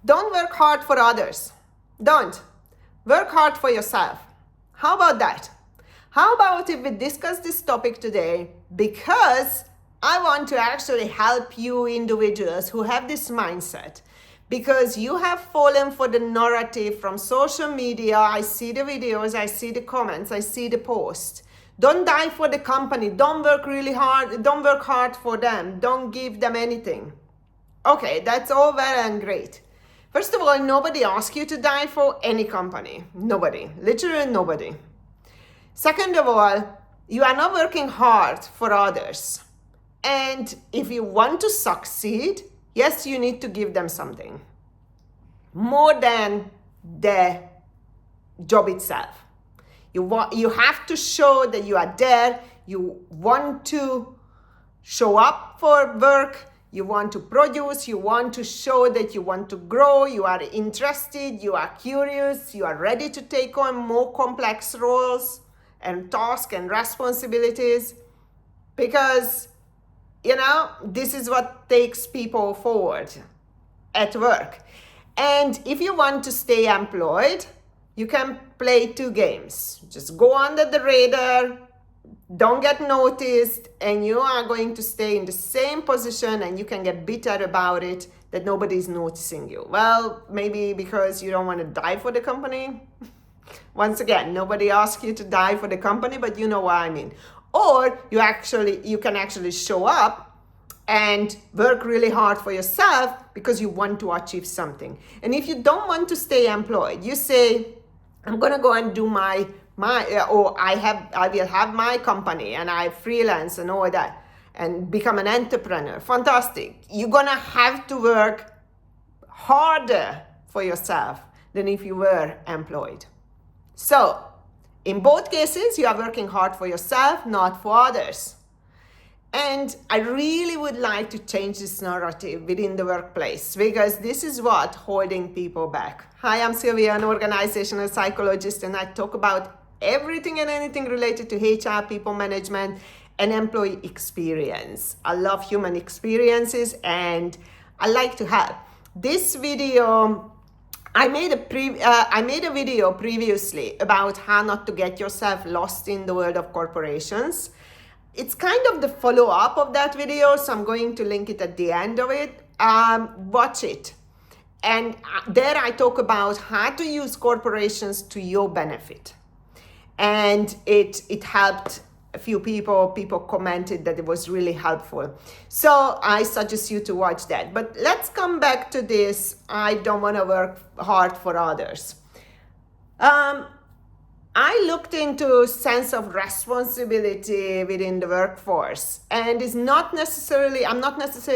Don't work hard for others. Don't. Work hard for yourself. How about that? How about if we discuss this topic today, because I want to actually help you individuals who have this mindset, because you have fallen for the narrative from social media. I see the videos, I see the comments, I see the posts. Don't die for the company. Don't work really hard. Don't work hard for them. Don't give them anything. Okay, that's all well and great. First of all, nobody asks you to die for any company. Nobody. Literally nobody. Second of all, you are not working hard for others. And if you want to succeed, yes, you need to give them something more than the job itself. You have to show that you are there. You want to show up for work. You want to produce. You want to show that you want to grow. You are interested. You are curious. You are ready to take on more complex roles and tasks and responsibilities, because this is what takes people forward at work. And if you want to stay employed, you can play two games. Just go under the radar, don't get noticed, and you are going to stay in the same position, and you can get bitter about it that nobody's noticing you. Well, maybe because you don't want to die for the company. Once again, nobody asks you to die for the company, but you know what I mean. Or you can actually show up and work really hard for yourself because you want to achieve something. And if you don't want to stay employed, you say, I'm gonna go and do I will have my company and I freelance and all that and become an entrepreneur. Fantastic. You're gonna have to work harder for yourself than if you were employed. So in both cases, you are working hard for yourself, not for others. And I really would like to change this narrative within the workplace, because this is what holding people back. Hi, I'm Sylvia, an organizational psychologist, and I talk about everything and anything related to HR, people management, and employee experience. I love human experiences and I like to help. This video, I made a video previously about how not to get yourself lost in the world of corporations. It's kind of the follow-up of that video, so I'm going to link it at the end of it. Watch it. And there I talk about how to use corporations to your benefit. And it helped a few people commented that it was really helpful. So I suggest you to watch that. But let's come back to this. I don't want to work hard for others. I looked into sense of responsibility within the workforce, and I'm not necessarily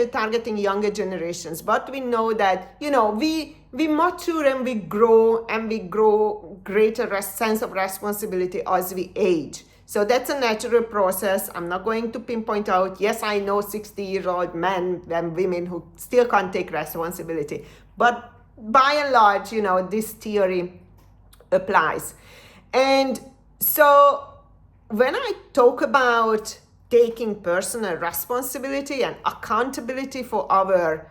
targeting younger generations, but we know that, we mature and we grow greater sense of responsibility as we age. So that's a natural process. I'm not going to pinpoint out, yes, I know 60-year-old men and women who still can't take responsibility, but by and large, this theory applies. And so when I talk about taking personal responsibility and accountability for our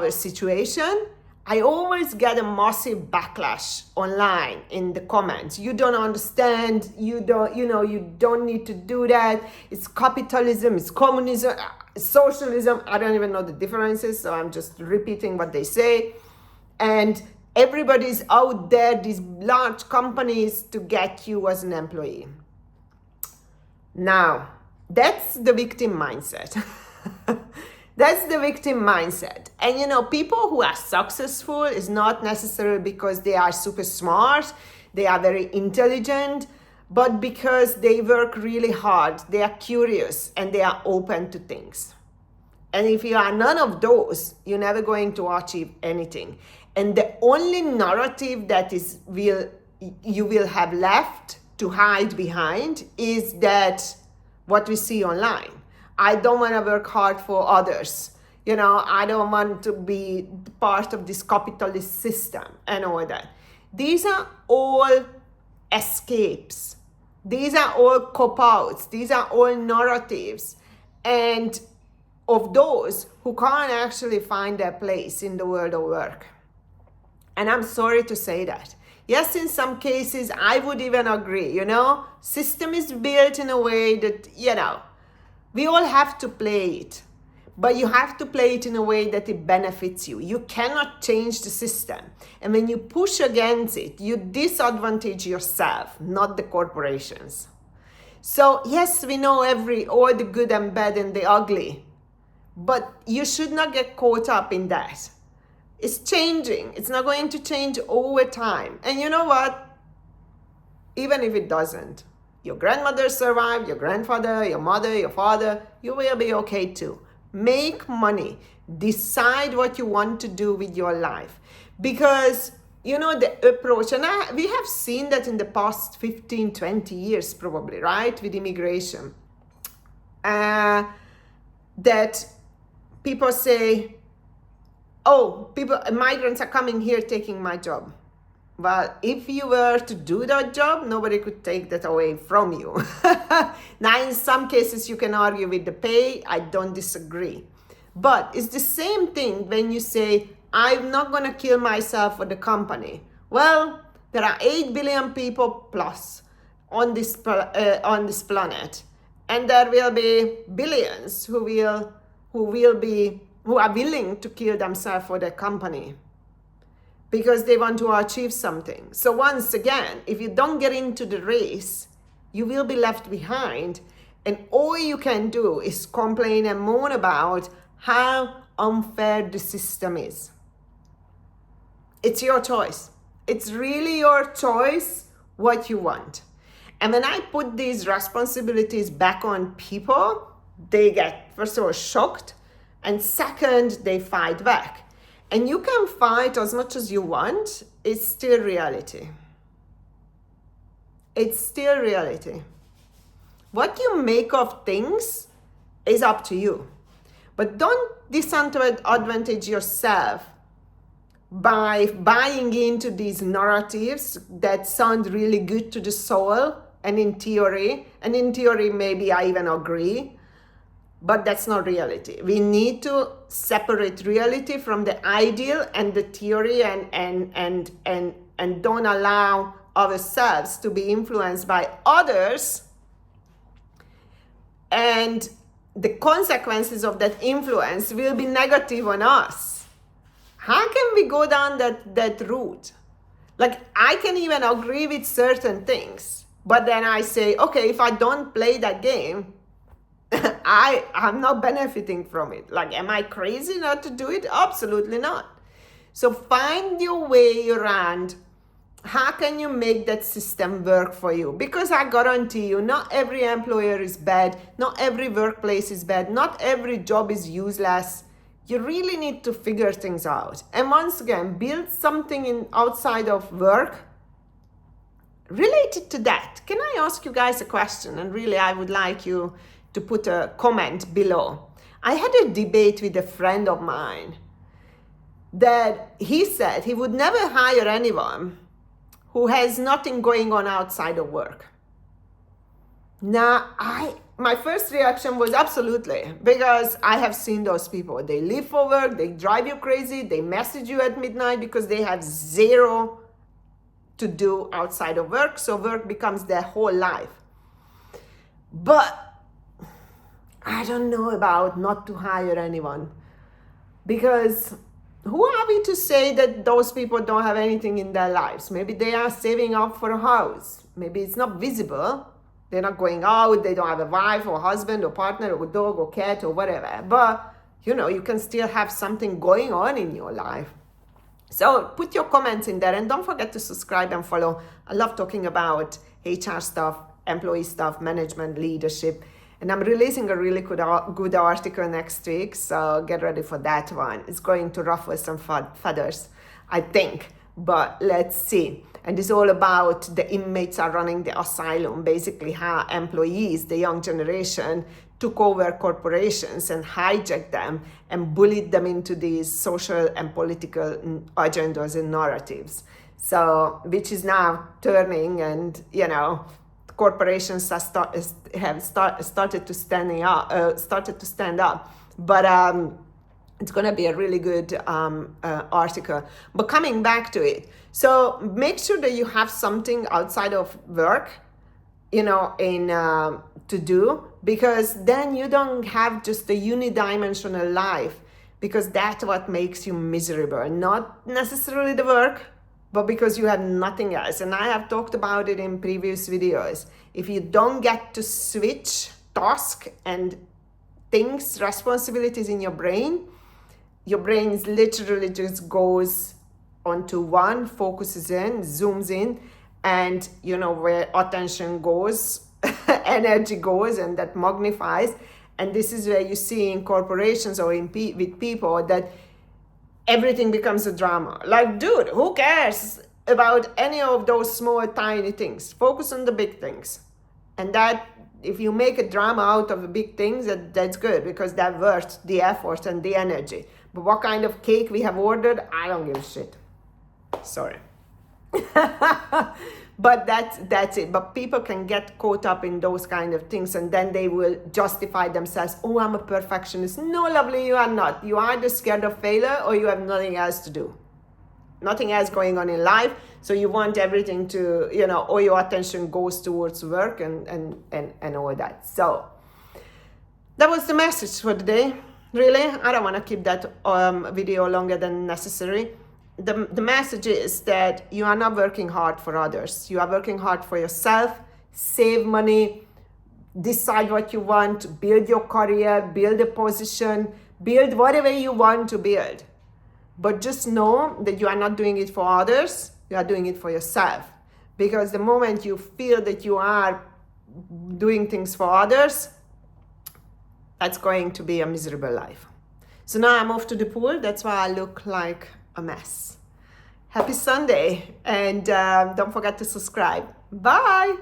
situation, I always get a massive backlash online in the comments. You don't understand, you don't need to do that. It's capitalism, it's communism, it's socialism. I don't even know the differences, so I'm just repeating what they say. And everybody's out there, these large companies, to get you as an employee. Now, that's the victim mindset. That's the victim mindset. And people who are successful is not necessarily because they are super smart, they are very intelligent, but because they work really hard, they are curious, and they are open to things. And if you are none of those, you're never going to achieve anything. And the only narrative that you will have left to hide behind is that what we see online. I don't want to work hard for others. I don't want to be part of this capitalist system and all that. These are all escapes. These are all cop-outs. These are all narratives. And of those who can't actually find their place in the world of work. And I'm sorry to say that. Yes, in some cases, I would even agree, system is built in a way that, we all have to play it. But you have to play it in a way that it benefits you. You cannot change the system. And when you push against it, you disadvantage yourself, not the corporations. So yes, we know all the good and bad and the ugly, but you should not get caught up in that. It's changing. It's not going to change over time. And you know what? Even if it doesn't, your grandmother survived, your grandfather, your mother, your father, you will be okay too. Make money. Decide what you want to do with your life. Because, the approach, and we have seen that in the past 15, 20 years probably, right, with immigration, that people say, migrants are coming here taking my job. Well, if you were to do that job, nobody could take that away from you. Now, in some cases, you can argue with the pay. I don't disagree. But it's the same thing when you say, I'm not going to kill myself for the company. Well, there are 8 billion people plus on this planet. And there will be billions who are willing to kill themselves for their company, because they want to achieve something. So once again, if you don't get into the race, you will be left behind. And all you can do is complain and moan about how unfair the system is. It's your choice. It's really your choice what you want. And when I put these responsibilities back on people, they get, first of all, shocked. And second, they fight back. And you can fight as much as you want. It's still reality. It's still reality. What you make of things is up to you. But don't disadvantage yourself by buying into these narratives that sound really good to the soul and in theory maybe I even agree. But that's not reality. We need to separate reality from the ideal and the theory and don't allow ourselves to be influenced by others and the consequences of that influence will be negative on us. How can we go down that route? Like, I can even agree with certain things, but then I say, okay, if I don't play that game, I'm not benefiting from it. Like, am I crazy not to do it? Absolutely not. So find your way around. How can you make that system work for you? Because I guarantee you, not every employer is bad. Not every workplace is bad. Not every job is useless. You really need to figure things out. And once again, build something outside of work related to that. Can I ask you guys a question? And really, I would like you to put a comment below. I had a debate with a friend of mine that he said he would never hire anyone who has nothing going on outside of work. Now, my first reaction was absolutely, because I have seen those people. They live for work, they drive you crazy, they message you at midnight because they have zero to do outside of work, so work becomes their whole life. But I don't know about not to hire anyone, because who are we to say that those people don't have anything in their lives? Maybe they are saving up for a house. Maybe it's not visible. They're not going out. They don't have a wife or husband or partner or dog or cat or whatever. But, you can still have something going on in your life. So put your comments in there and don't forget to subscribe and follow. I love talking about HR stuff, employee stuff, management, leadership. And I'm releasing a really good article next week, so get ready for that one. It's going to ruffle some feathers, I think, but let's see. And it's all about the inmates are running the asylum, basically how employees, the young generation, took over corporations and hijacked them and bullied them into these social and political agendas and narratives. So, which is now turning, and corporations have started to stand up. But it's going to be a really good article. But coming back to it, so make sure that you have something outside of work, in to do, because then you don't have just a unidimensional life, because that's what makes you miserable. Not necessarily the work, but because you have nothing else. And I have talked about it in previous videos. If you don't get to switch task and things, responsibilities in your brain literally just goes onto one, focuses in, zooms in, and where attention goes, energy goes, and that magnifies. And this is where you see in corporations or with people that everything becomes a drama. Like, dude, who cares about any of those small, tiny things? Focus on the big things. And that, if you make a drama out of the big things, that's good, because that worth the effort and the energy. But what kind of cake we have ordered, I don't give a shit. Sorry. But that's it. But people can get caught up in those kind of things, and then they will justify themselves. Oh, I'm a perfectionist. No, lovely, you are not. You are either scared of failure, or you have nothing else to do. Nothing else going on in life. So you want everything to, all your attention goes towards work and all that. So that was the message for today. Really, I don't want to keep that video longer than necessary. The message is that you are not working hard for others. You are working hard for yourself. Save money, decide what you want, build your career, build a position, build whatever you want to build. But just know that you are not doing it for others, you are doing it for yourself. Because the moment you feel that you are doing things for others, that's going to be a miserable life. So now I'm off to the pool. That's why I look like a mess. Happy Sunday, and don't forget to subscribe. Bye.